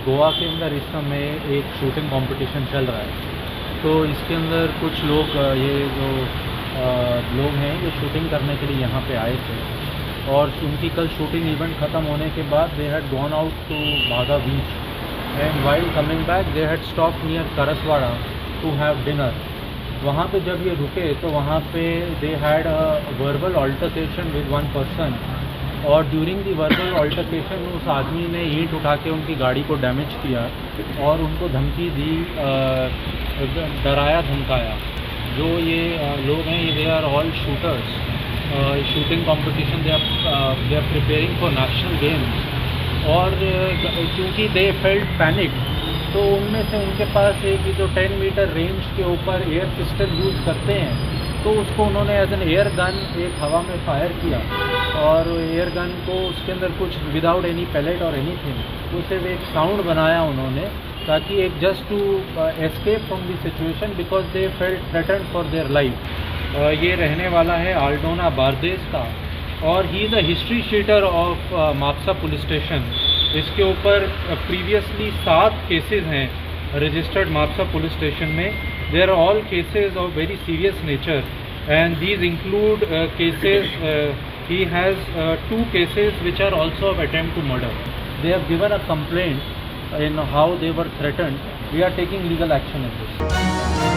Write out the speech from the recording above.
गोवा के अंदर इस समय एक शूटिंग कंपटीशन चल रहा है। तो इसके अंदर कुछ लोग ये जो लोग हैं ये शूटिंग करने के लिए यहाँ पे आए थे और उनकी कल शूटिंग इवेंट ख़त्म होने के बाद they had gone out to Baga beach and while coming back they had stop near Karaswada to have dinner. वहाँ पे जब ये रुके तो वहाँ पे they had a verbal altercation with one person और ड्यूरिंग दी वर्बल ऑल्टरकेशन उस आदमी ने ईंट उठा के उनकी गाड़ी को डैमेज किया और उनको धमकी दी, डराया धमकाया। जो ये लोग हैं ये they are all shooters, shooting competition they are preparing for national games और क्योंकि दे फेल्ट पैनिक तो उनमें से उनके पास एक जो 10 मीटर रेंज के ऊपर एयर पिस्टल यूज़ करते हैं तो उसको उन्होंने एज एन एयर गन एक हवा में फायर किया और एयर गन को उसके अंदर कुछ विदाउट एनी पैलेट और एनीथिंग उसे एक साउंड बनाया उन्होंने ताकि एक just to escape from the situation because they felt threatened for their life. ये रहने वाला है आल्डोना बारदेस का और he is a history sheeter of Mapusa police station. इसके ऊपर प्रीवियसली 7 केसेस हैं रजिस्टर्ड मापसा पुलिस स्टेशन में। There are all cases of very serious nature and these include cases he has 2 cases which are also of attempt to murder. They have given a complaint in how they were threatened. We are taking legal action in this.